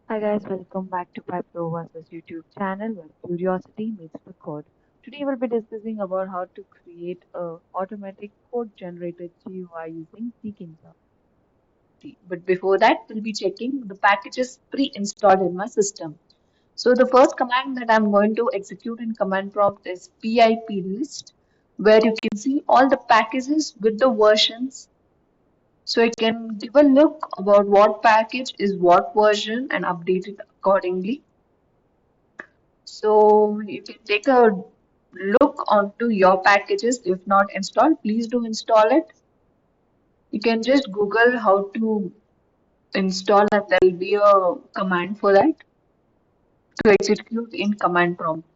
Hi guys, welcome back to my Pro vs YouTube channel where curiosity meets the code. Today we'll be discussing about how to create a automatic code generator GUI using Tkinter. But before that, we'll be checking the packages pre-installed in my system. So the first command that I'm going to execute in command prompt is pip list, where you can see all the packages with the versions. So I can give a look about what package is what version and update it accordingly. So you can take a look onto your packages. If not installed, please do install it. You can just Google how to install and there will be a command for that to execute in command prompt.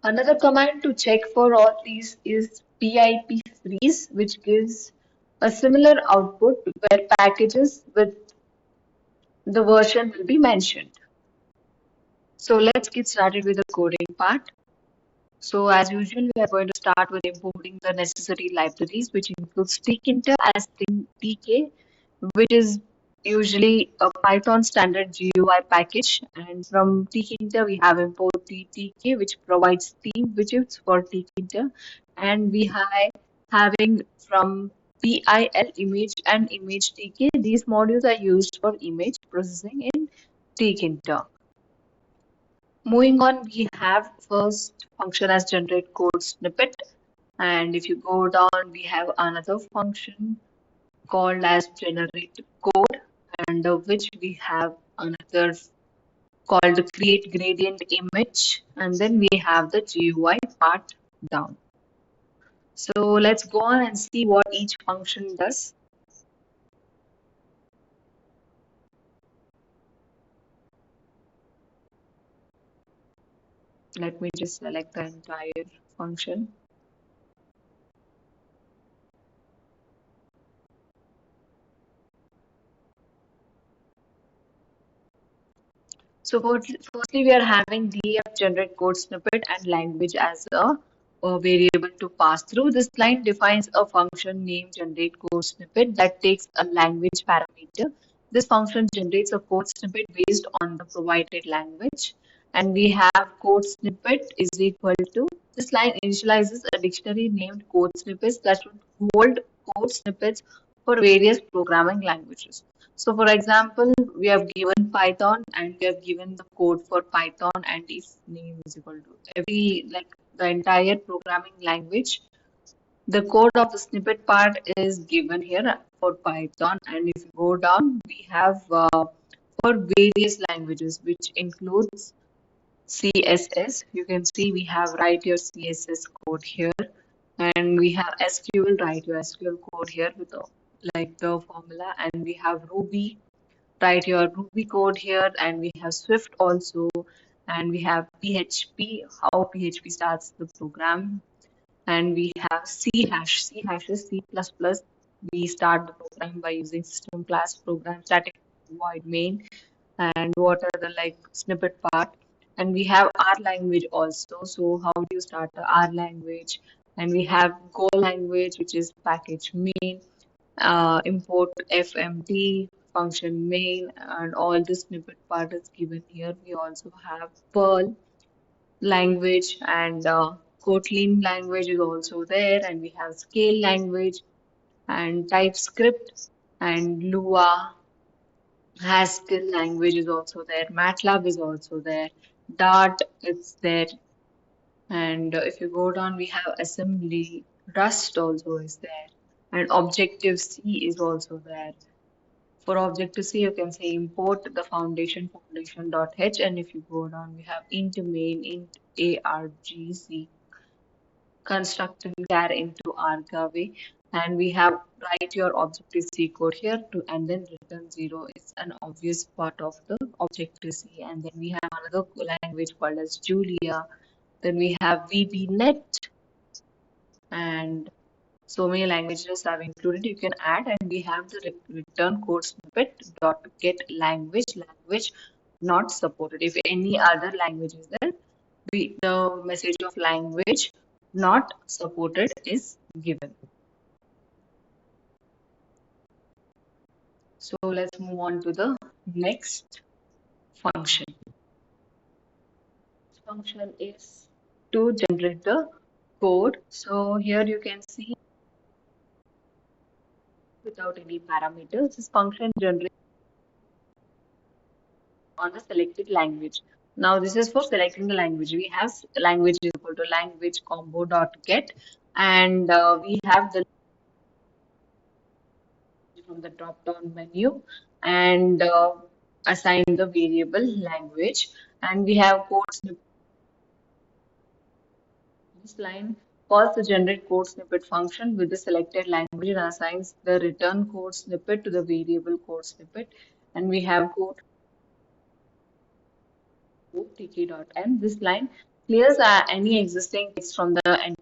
Another command to check for all these is pip freeze, which gives a similar output where packages with the version will be mentioned. So let's get started with the coding part. So as usual, we are going to start with importing the necessary libraries, which includes tkinter as tk, which is usually a Python standard GUI package. And from Tkinter, we have import ttk, which provides theme widgets for Tkinter. And we have having from PIL image and image tk. These modules are used for image processing in Tkinter. Moving on, we have first function as generate code snippet. And if you go down, we have another function called as generate code, under which we have another called create gradient image, and then we have the GUI part down. So let's go on and see what each function does. Let me just select the entire function. So firstly, we are having def generate code snippet and language as a variable to pass through. This line defines a function named generate code snippet that takes a language parameter. This function generates a code snippet based on the provided language. And we have code snippet is equal to, this line initializes a dictionary named code snippets that would hold code snippets for various programming languages. So for example, we have given Python and we have given the code for Python, and if name is equal to every, like the entire programming language, the code of the snippet part is given here for Python. And if you go down, we have for various languages, which includes CSS. You can see we have write your CSS code here, and we have SQL, write your SQL code here with like the formula, and we have Ruby, write your Ruby code here, and we have Swift also, and we have PHP, how PHP starts the program, and we have C hash. C hash is C++. We start the program by using system class program static void main, and what are the like snippet part. And we have R language also. So how do you start the R language? And we have Go language, which is package main, import fmt function main, and all the snippet part is given here. We also have Perl language, and Kotlin language is also there, and we have Scale language and TypeScript and Lua. Haskell language is also there. MATLAB is also there. Dart is there. And if you go down, we have assembly. Rust also is there. And Objective-C is also there. For Objective-C, you can say import the foundation.h. And if you go down, we have int main, int argc, constructed char into argv, and we have write your Objective C code here to, and then return 0 is an obvious part of the Objective C. And then we have another language called as Julia, Then we have VBNet, and so many languages are included. You can add, and we have the return code snippet dot get language not supported. If any other language is there, the message of language not supported is given. So let's move on to the next function. Function is to generate the code. So here you can see without any parameters, this function generates on the selected language. Now this is for selecting the language. We have language is equal to language combo dot get, and we have the from the drop down menu and assign the variable language, and we have code snippet. This line calls the generate code snippet function with the selected language and assigns the return code snippet to the variable code snippet, and we have code tk.m. This line clears any existing text from the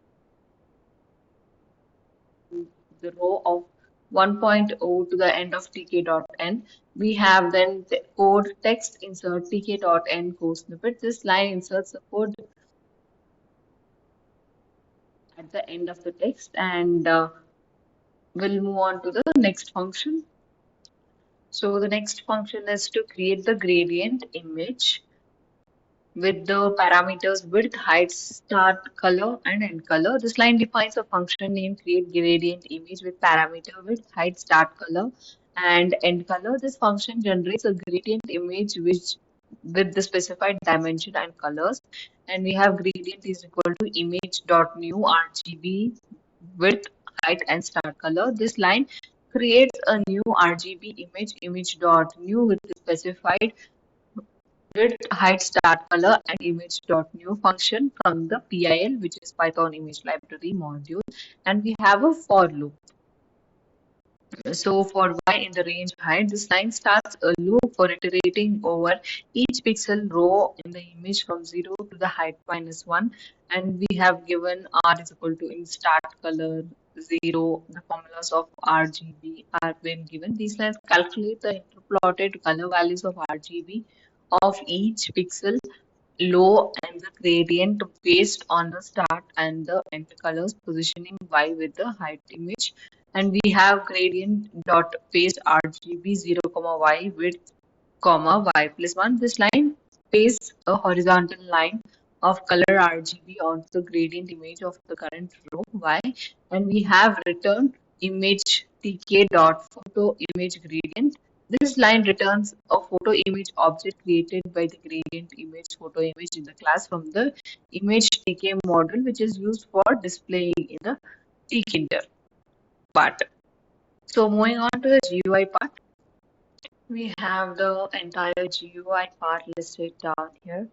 row of 1.0 to the end of tk.n. We have then the code text insert tk.n code snippet. This line inserts the code at the end of the text, and we'll move on to the next function. So the next function is to create the gradient image with the parameters width, height, start color, and end color. This line defines a function name create gradient image with parameter width, height, start color, and end color. This function generates a gradient image which with the specified dimension and colors. And we have gradient is equal to image dot new RGB width, height, and start color. This line creates a new RGB image dot new with the specified width, height, start color, and image.new function from the PIL, which is Python Image Library module. And we have a for loop. So for y in the range height, this line starts a loop for iterating over each pixel row in the image from 0 to the height minus 1. And we have given r is equal to in start color 0. The formulas of RGB are been given. These lines calculate the interplotted color values of RGB of each pixel low and the gradient based on the start and the end colors positioning y with the height image, and we have gradient dot paste RGB 0 comma y width comma y plus 1. This line pastes a horizontal line of color RGB onto the gradient image of the current row y, and we have return image tk dot photo image gradient. This line returns a photo image object created by the gradient image photo image in the class from the image tk module, which is used for displaying in the Tkinter part. So moving on to the GUI part, we have the entire GUI part listed down here.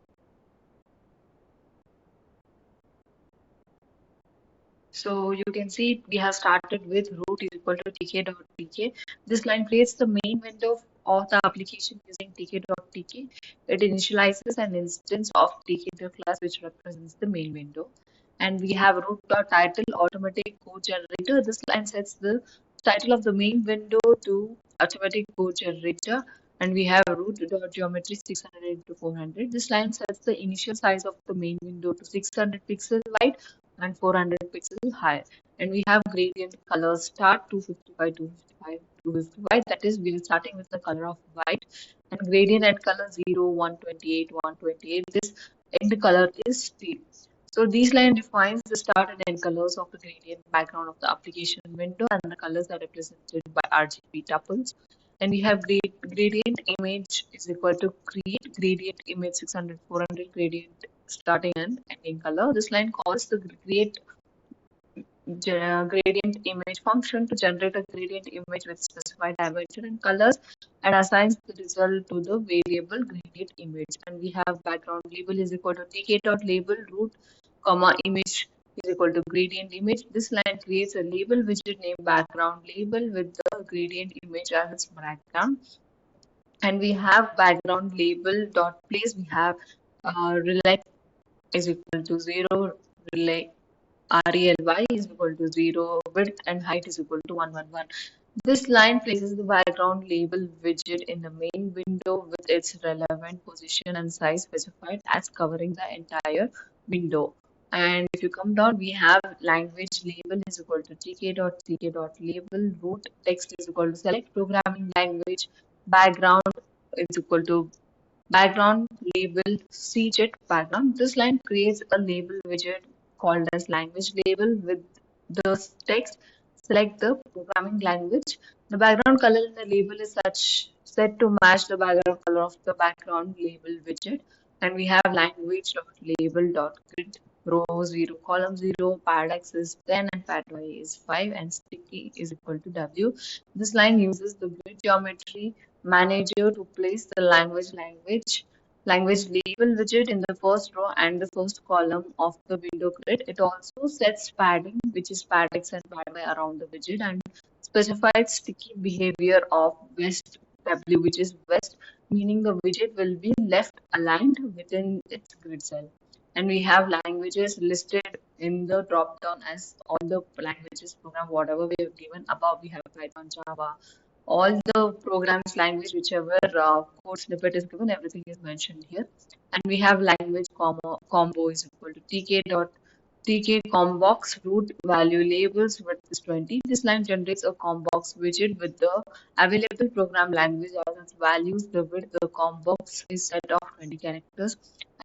So you can see we have started with root is equal to tk.tk. This line creates the main window of the application using tk.tk. It initializes an instance of tkinter class which represents the main window. And we have root.title automatic code generator. This line sets the title of the main window to automatic code generator. And we have root.geometry 600 into 400. This line sets the initial size of the main window to 600 pixel wide and 400 pixels high. And we have gradient color start 255, 255, 255. That is, we are starting with the color of white, and gradient and color 0, 128, 128. This end color is steel. So these line defines the start and end colors of the gradient background of the application window, and the colors are represented by RGB tuples. And we have gradient image is equal to create gradient image 600, 400 gradient starting and ending color. This line calls the create gradient image function to generate a gradient image with specified dimension and colors, and assigns the result to the variable gradient image. And we have background label is equal to tk.label root comma image is equal to gradient image. This line creates a label widget named background label with the gradient image as its background. And we have background label dot place. We have relate is equal to 0, relay rely is equal to 0, width and height is equal to 111. This line places the background label widget in the main window with its relevant position and size specified as covering the entire window. And if you come down, we have language label is equal to tk.tk.label, root text is equal to select programming language, background is equal to background label cjet background. This line creates a label widget called as language label with the text. Select the programming language. The background color in the label is such set to match the background color of the background label widget. And we have language.label.grid row 0, column 0, pad x is 10 and pad y is 5 and sticky is equal to w. This line uses the grid geometry manager to place the language label widget in the first row and the first column of the window grid. It also sets padding, which is pad x and pad y around the widget, and specifies sticky behavior of west w, which is west, meaning the widget will be left aligned within its grid cell. And we have languages listed in the drop down as all the languages program, whatever we have given above. We have Python, Java, all the programs language, whichever code snippet is given, everything is mentioned here. And we have language combo is equal to tk combox root value labels width is 20. This line generates a combox widget with the available program language as its values. The width the combox is set of 20 characters.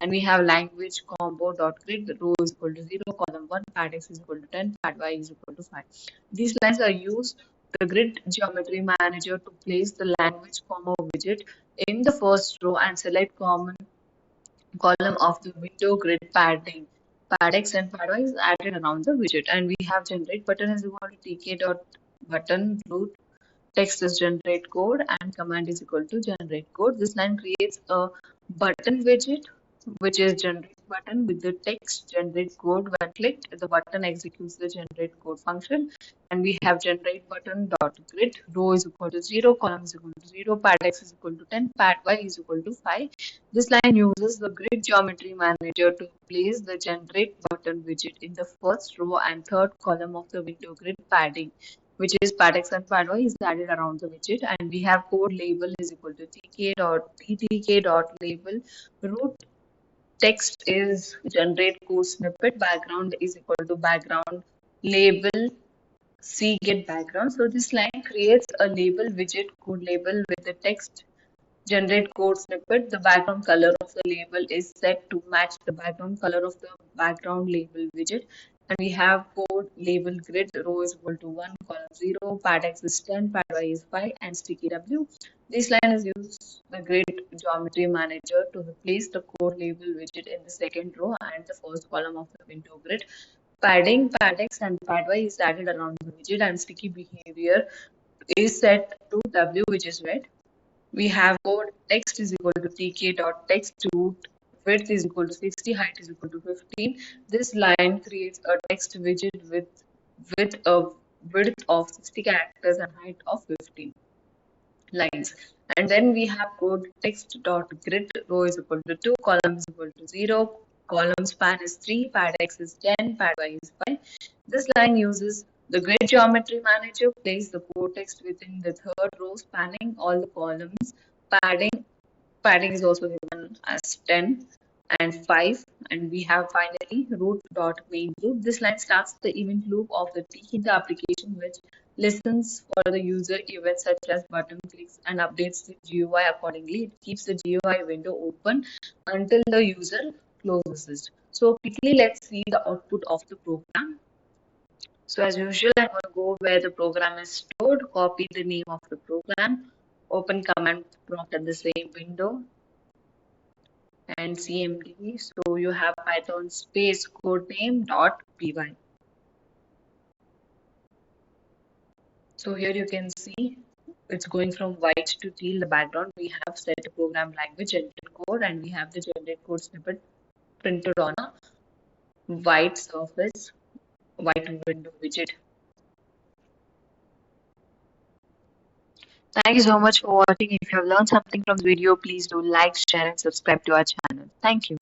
And we have language combo dot grid row is equal to 0, column 1, pad x is equal to 10, pad y is equal to 5. These lines are used the grid geometry manager to place the language comma widget in the first row and select common column of the window grid padding. Pad X and pad Y is added around the widget. And we have generate button is equal to tk dot button root text is generate code and command is equal to generate code. This line creates a button widget which is generate button with the text generate code. When clicked, the button executes the generate code function. And we have generate button dot grid row is equal to 0, column is equal to 0, pad x is equal to 10, pad y is equal to 5. This line uses the grid geometry manager to place the generate button widget in the first row and third column of the window grid padding, which is pad x and pad y is added around the widget. And we have code label is equal to ttk dot label root text is generate code snippet, background is equal to background label C get background. So this line creates a label widget code label with the text generate code snippet. The background color of the label is set to match the background color of the background label widget. And we have code label grid row is equal to 1, column 0, pad x is 10, pad y is 5, and sticky w. This line is used the grid geometry manager to replace the code label widget in the second row and the first column of the window grid. Padding, pad x, and pad y is added around the widget, and sticky behavior is set to w, which is red. We have code text is equal to tk dot text root width is equal to 60, height is equal to 15. This line creates a text widget with a width of 60 characters and height of 15 lines. And then we have code text dot grid row is equal to 2, column is equal to 0, column span is 3, pad x is 10, pad y is 5. This line uses the grid geometry manager, place the code text within the third row spanning all the columns. Padding is also given as 10 and 5. And we have finally root dot main loop. This line starts the event loop of the Tkinter application, which listens for the user events such as button clicks and updates the GUI accordingly. It keeps the GUI window open until the user closes it. So quickly let's see the output of the program. So as usual, I'm going to go where the program is stored, copy the name of the program, open command prompt at the same window, and cmd. So you have Python space codename dot py. So here you can see it's going from white to teal. The background we have set a program language, generate code, and we have the generate code snippet printed on a white surface, white window widget. Thank you so much for watching. If you have learned something from the video, please do like, share, and subscribe to our channel. Thank you.